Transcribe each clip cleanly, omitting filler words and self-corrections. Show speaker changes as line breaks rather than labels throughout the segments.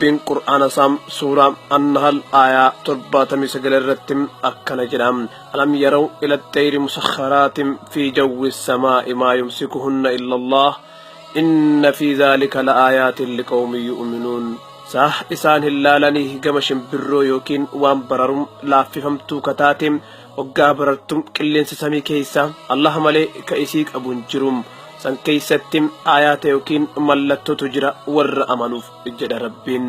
ربين قرآن سام سورة النحل آية 79 أكن جرام ألم يروا إلى الطير مسخرات في جو السماء ما يمسكهن إلا الله إن في ذلك لآيات لقوم يؤمنون صح إسان هلالني جمشن برو يوكين وان بررم لا فهمتو كتاتم وقابرتم كلين سسامي كيسا اللهم علي كيسيك أبون جروم san keeysattim ayata yookiin mallattotu jira warra amanuuf jedha rabbiin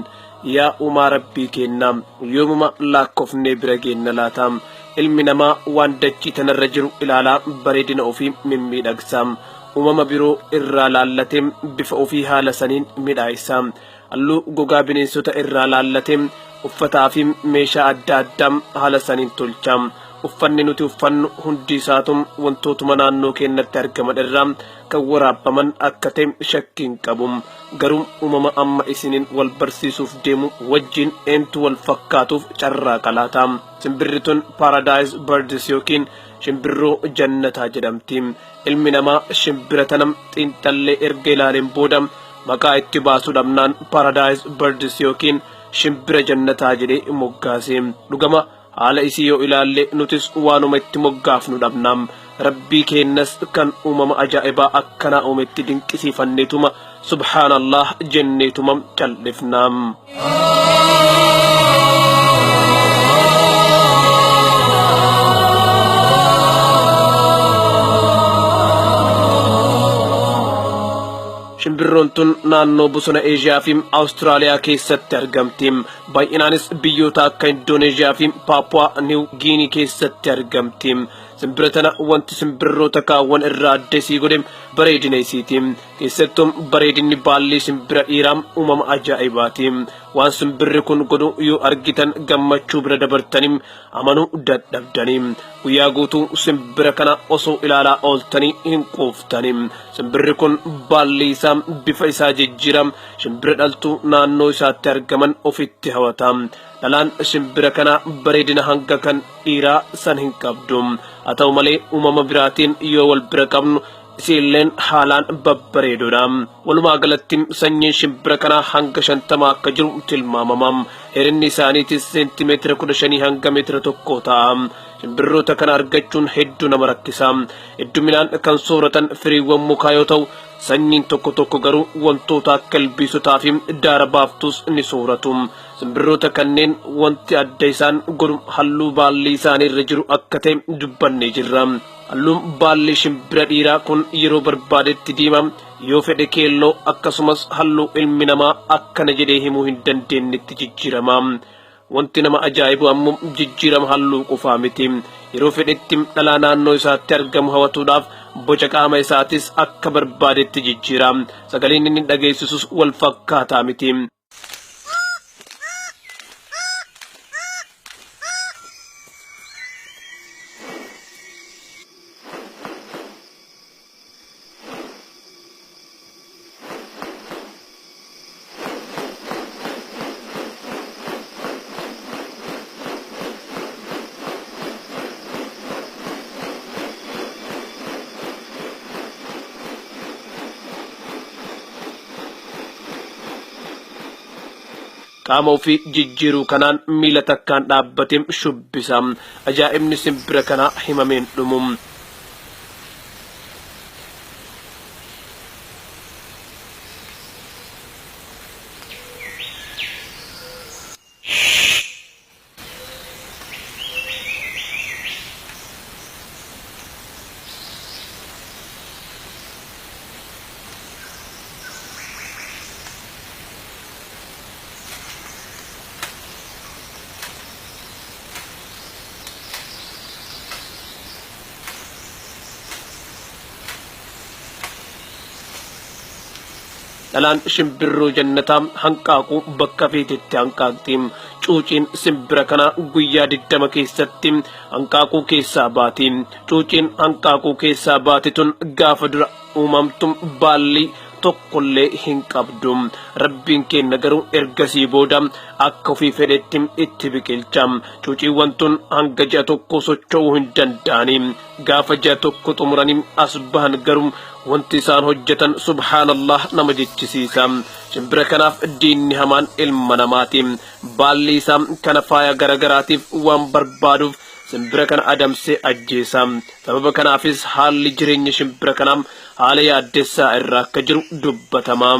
yaa uumaa rabbii keennaam yoomuma laakkofnee bira geenna laatam ilmi namaa waan dachii tanarra jiru ilaalaa bareedina ofii mimmiidhagsaam uumama biroo irraa laallateem bifa ofii haala saniin midhaayisaam halluu gogaa bineensota irraa laallateem uffataa fi meeshaa adda addaam haala saniin tolchaam uffanni nuti uffannu hundi isaatum wantootuma naannoo keenyatti argaman irraa kan waraabbaman akka ta'e shakkiin qabum garuu uumama amma isiniin wal barsiisuuf deemu wajjin eentu wal fakkaatuuf carraa qalaataa simbirri tun paradise birds yookiin shimbirroo jannataa jedhamti ilmi namaa shimbira tanam xiinxallee erga ilaaleen booda maqaa itti baasuu dhabnaan paradise birds yookiin shimbira jannataa jedhee moggaase dhugama haala isii yoo ilaalle nutis waanuma itti moggaafnu dhabnaam rabbii keennas kan uumama ajaa'ibaa akkanaa uumetti dinqisiifanneetuma subhaanallah jenneetuma cal'ifnaam. shimbirroon tun naannoo bosona Eeshiyaa fi Awustiraaliyaa keessatti argamti. Baay'inaanis biyyoota akka Indooneeziyaa fi Paapuwaa Niw Giinii keessatti argamti. simbira tana wanti simbirroota kaawwan irraa adda isii godhe bareedina isiiti. keessattuu bareedinni baallee simbira dhiiraam uumama ajaa'ibaati. waan simbirri kun godhu yoo argitan gammachuu bira dabartanii amanuu dadhabdanii guyyaa guutuu simbira kana osoo ilaalaa ooltanii hin quuftanii. simbirri kun baallee isaa bifa isaa jijjiiram shimbira dhaltuu naannoo isaatti argaman ofitti hawata. dhalaan shimbira kana bareedina hanga kan dhiiraa san hin qabdu. haa ta'u malee uumama biraatiin yoo wal bira qabnu isiilleen haalaan babbareedoodha. walumaa galatti sanyiin shimbira kanaa hanga 50 akka jiru tilmaamama. dheerinni isaaniitis seentimeetira 15 hanga meetira 1 ta'a. shimbirroota kana argachuun hedduu nama rakkisa. hedduminaan kan sooratan firiiwwan mukaa yoo ta'u sanyiin tokko tokko garuu wantoota akka ilbiisotaa fi daara baaftus ni sooratu. simbirroota kanneen wanti adda isaan godhu halluu baallee isaanii irra jiru akka ta'e dubbannee jirra. halluun baallee shimbira dhiiraa kun yeroo barbaadetti diimaa yoo fedhe keelloo akkasumas halluu ilmi namaa akkana jedhee himuu hin dandeenyetti jijjiirama. wanti nama ajaa'ibu ammoo jijjiirama halluu qofaa miti. yeroo fedhetti dhalaa naannoo isaatti argamu hawatuudhaaf boca qaama isaatis akka barbaadetti jijjiira. sagaleen inni dhageessisus wal fakkaataa miti. qaama ofii jijjiiruu kanaan miila takkaan dhaabbatee shubbisa. ajaa'ibni simbira kanaa himameen dhumu. dhalaan shimbirroo jannataa hanqaaquu bakka feetetti hanqaaqti. cuuciin simbira kana guyyaa 20 keessatti hanqaaquu keessaa baati. cuuciin hanqaaquu keessaa baate tun gaafa dura uumamtu baalli tokkollee hin qabdu. Rabbiin keenya garuu ergasii booda akka ofii fedhetti itti biqilcha. Cuuciiwwan tun hanga ji'a tokko socho'uu hin danda'ani. Gaafa ji'a tokko xumuranii as bahan garuu wanti isaan hojjetan subhaanallah nama jechisiisa. Shimbira kanaaf diinni hamaan ilma namaati. Baalli isaa kana faaya garagaraatiif waan barbaaduuf shimbira kana adamsee ajjeesa. Sababa kanaafis haalli jireenya shimbira kanaa haala yaaddessaa irraa akka jiru dubbatama.